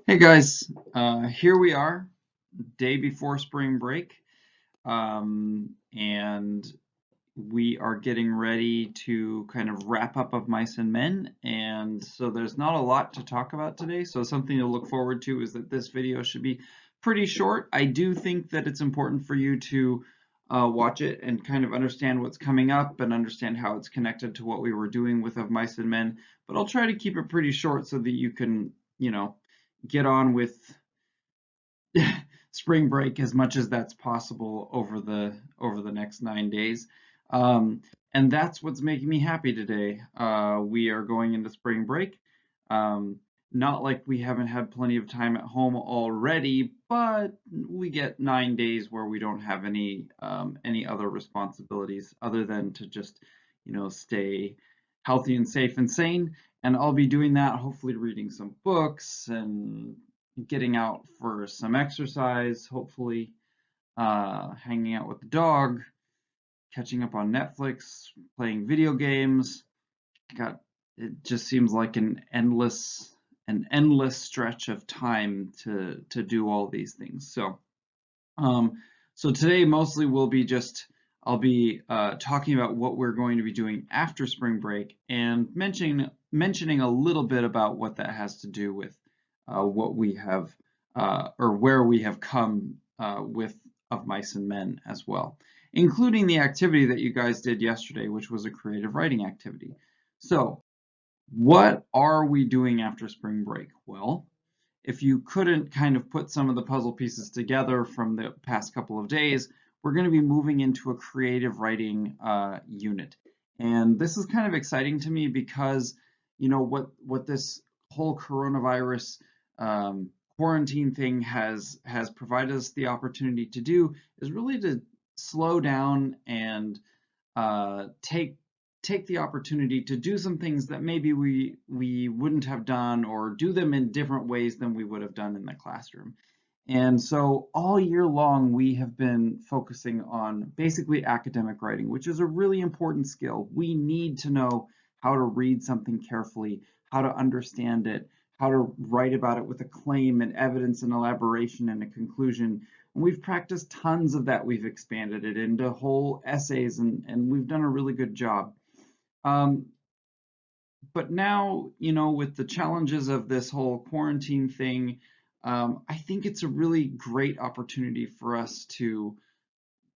Hey guys, here we are, day before spring break, and we are getting ready to kind of wrap up of Mice and Men, and so there's not a lot to talk about today, so something to look forward to is that this video should be pretty short. I do think that it's important for you to watch it and kind of understand what's coming up and understand how it's connected to what we were doing with Of Mice and Men, but I'll try to keep it pretty short so that you can, get on with spring break as much as that's possible over the next 9 days. Um, and that's what's making me happy today. We are going into spring break. Um, Not like we haven't had plenty of time at home already, but we get 9 days where we don't have any other responsibilities other than to just, stay healthy and safe and sane. And I'll be doing that, hopefully reading some books and getting out for some exercise, hopefully, hanging out with the dog, catching up on Netflix, playing video games. God, it just seems like an endless stretch of time to do all these things. Um, so today mostly will be just I'll be talking about what we're going to be doing after spring break and mentioning a little bit about what that has to do with what we have or where we have come with Of Mice and Men as well, including the activity that you guys did yesterday, which was a creative writing activity. So, what are we doing after spring break? Well, if you couldn't kind of put some of the puzzle pieces together from the past couple of days, we're going to be moving into a creative writing unit. And this is kind of exciting to me because, what this whole coronavirus quarantine thing has provided us the opportunity to do is really to slow down and take the opportunity to do some things that maybe we wouldn't have done or do them in different ways than we would have done in the classroom. And so all year long, we have been focusing on basically academic writing, which is a really important skill. We need to know how to read something carefully, how to understand it, how to write about it with a claim and evidence and elaboration and a conclusion. And we've practiced tons of that. We've expanded it into whole essays, and we've done a really good job. Um, but now, with the challenges of this whole quarantine thing, I think it's a really great opportunity for us to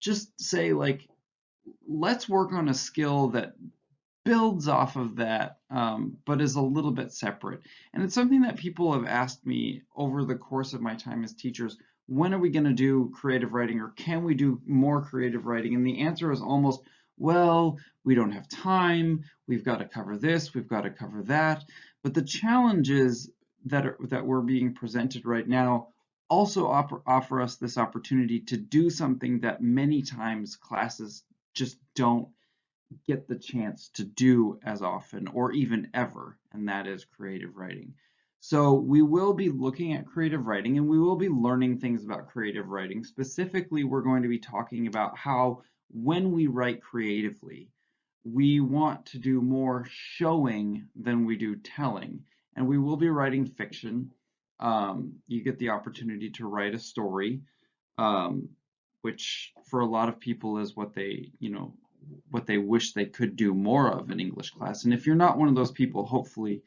just say, like, let's work on a skill that builds off of that, but is a little bit separate. And it's something that people have asked me over the course of my time as teachers, when are we going to do creative writing, or can we do more creative writing? And the answer is almost, well, we don't have time, we've got to cover this, we've got to cover that. But the challenges that we're being presented right now also offer us this opportunity to do something that many times classes just don't get the chance to do as often or even ever, and that is creative writing. So we will be looking at creative writing and we will be learning things about creative writing. Specifically, we're going to be talking about how when we write creatively, we want to do more showing than we do telling. And we will be writing fiction. You get the opportunity to write a story, um, which for a lot of people is what they wish they could do more of in English class. And if you're not one of those people, hopefully,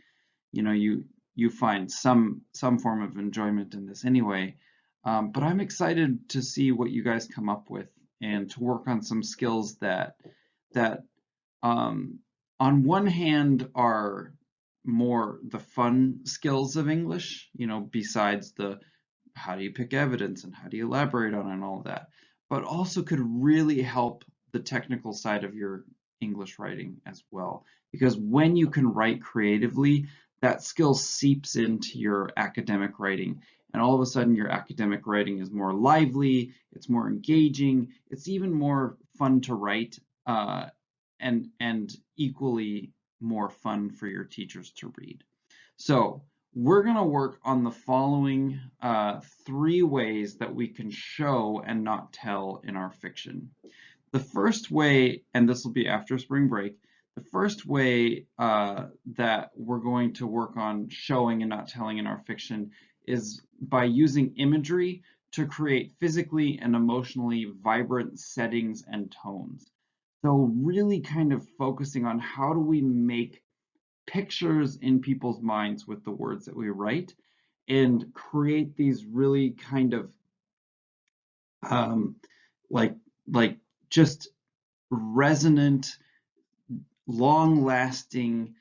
you find some form of enjoyment in this anyway. But I'm excited to see what you guys come up with and to work on some skills that um, on one hand are more the fun skills of English, besides the how do you pick evidence and how do you elaborate on it and all that, but also could really help the technical side of your English writing as well. Because when you can write creatively, that skill seeps into your academic writing. And all of a sudden, your academic writing is more lively, it's more engaging, it's even more fun to write, and equally more fun for your teachers to read. So we're going to work on the following three ways that we can show and not tell in our fiction. The first way, and this will be after spring break, the first way that we're going to work on showing and not telling in our fiction is by using imagery to create physically and emotionally vibrant settings and tones. So really kind of focusing on how do we make pictures in people's minds with the words that we write and create these really kind of um, like like just resonant, long-lasting,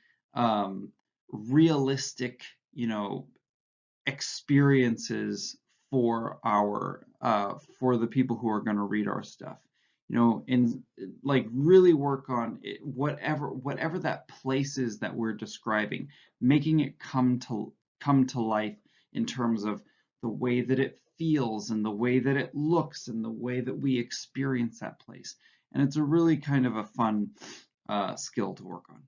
realistic, experiences for our for the people who are going to read our stuff. And like really work on it, whatever that place is that we're describing, making it come to life in terms of the way that it feels and the way that it looks and the way that we experience that place. And it's a really kind of a fun skill to work on.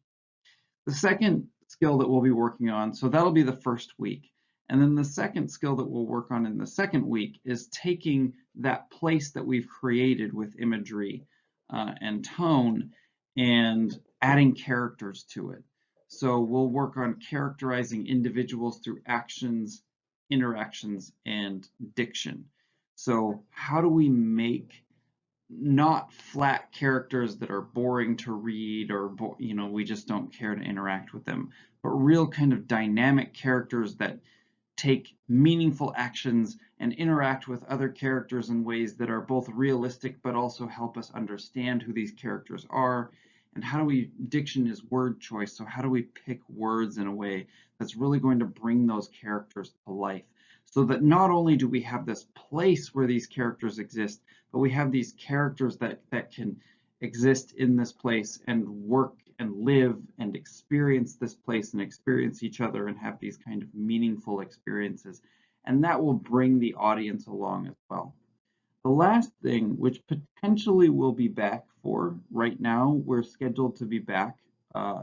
The second skill that we'll be working on, so that'll be the first week. And then the second skill that we'll work on in the second week is taking that place that we've created with imagery and tone and adding characters to it. So we'll work on characterizing individuals through actions, interactions, and diction. So how do we make not flat characters that are boring to read or we just don't care to interact with them, but real kind of dynamic characters that take meaningful actions and interact with other characters in ways that are both realistic but also help us understand who these characters are. And how do we, diction is word choice, so how do we pick words in a way that's really going to bring those characters to life, so that not only do we have this place where these characters exist, but we have these characters that can exist in this place and work and live and experience this place and experience each other and have these kind of meaningful experiences. And that will bring the audience along as well. The last thing, which potentially we'll be back for right now, we're scheduled to be back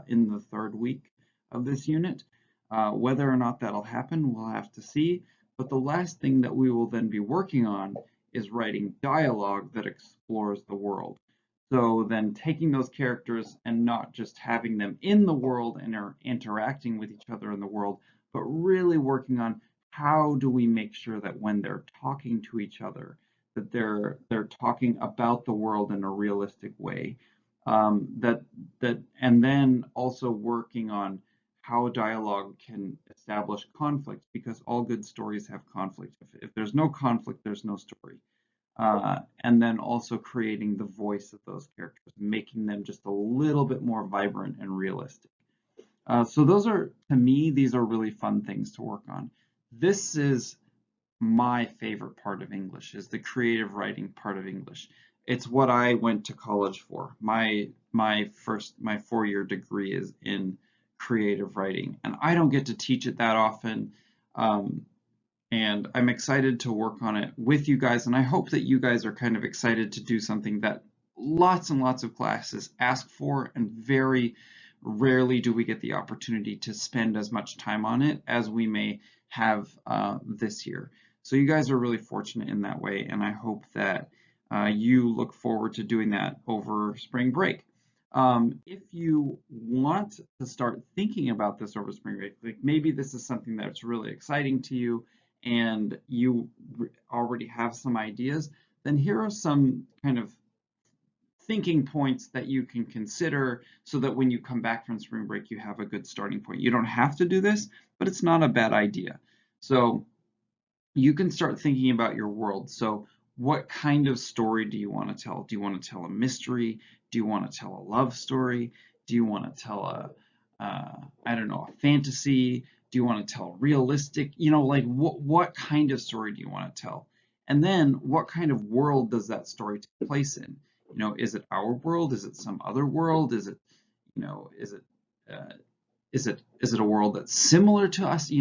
in the third week of this unit. Whether or not that'll happen, we'll have to see. But the last thing that we will then be working on is writing dialogue that explores the world. So then taking those characters and not just having them in the world and are interacting with each other in the world, but really working on how do we make sure that when they're talking to each other, that they're talking about the world in a realistic way. And then also working on how dialogue can establish conflict, because all good stories have conflict. If there's no conflict, there's no story. And then also creating the voice of those characters, making them just a little bit more vibrant and realistic. So those are, to me, these are really fun things to work on. This is my favorite part of English, is the creative writing part of English. It's what I went to college for. My 4-year degree is in creative writing, and I don't get to teach it that often. And I'm excited to work on it with you guys, and I hope that you guys are kind of excited to do something that lots and lots of classes ask for, and very rarely do we get the opportunity to spend as much time on it as we may have this year. So you guys are really fortunate in that way, and I hope that you look forward to doing that over spring break. If you want to start thinking about this over spring break, like maybe this is something that's really exciting to you and you already have some ideas, then here are some kind of thinking points that you can consider so that when you come back from spring break, you have a good starting point. You don't have to do this, but it's not a bad idea. So you can start thinking about your world. So what kind of story do you want to tell? Do you want to tell a mystery? Do you want to tell a love story? Do you want to tell I don't know, a fantasy? Do you want to tell realistic? Like what kind of story do you want to tell? And then what kind of world does that story take place in? Is it our world? Is it some other world? Is it, uh, is it a world that's similar to us?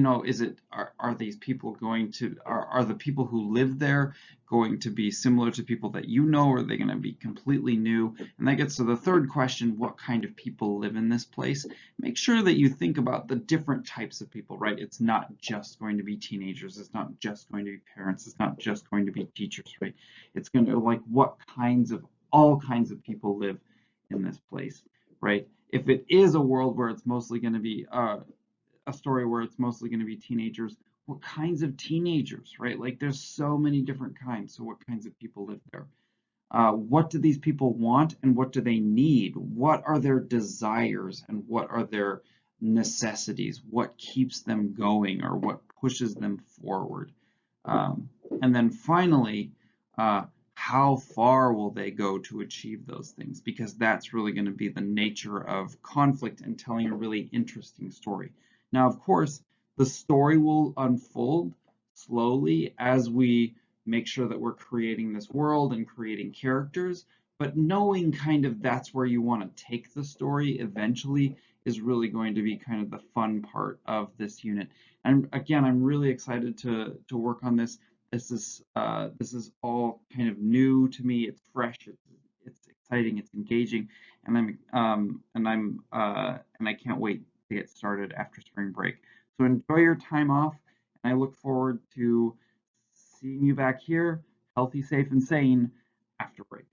Are these people going to, are the people who live there going to be similar to people that or are they going to be completely new? And that gets to the third question: what kind of people live in this place? Make sure that you think about the different types of people, right? It's not just going to be teenagers, it's not just going to be parents, it's not just going to be teachers, right? It's going to, like, all kinds of people live in this place, right? If it is a world where it's mostly going to be a story where it's mostly going to be teenagers, what kinds of teenagers, right? Like there's so many different kinds. So what kinds of people live there? What do these people want and what do they need? What are their desires and what are their necessities? What keeps them going or what pushes them forward? Um, and then finally, uh, how far will they go to achieve those things? Because that's really going to be the nature of conflict and telling a really interesting story. Now, of course, the story will unfold slowly as we make sure that we're creating this world and creating characters, but knowing kind of that's where you want to take the story eventually is really going to be kind of the fun part of this unit. And again, I'm really excited to work on this. This is all kind of new to me. It's fresh. It's exciting. It's engaging, and I can't wait to get started after spring break. So enjoy your time off, and I look forward to seeing you back here, healthy, safe, and sane after break.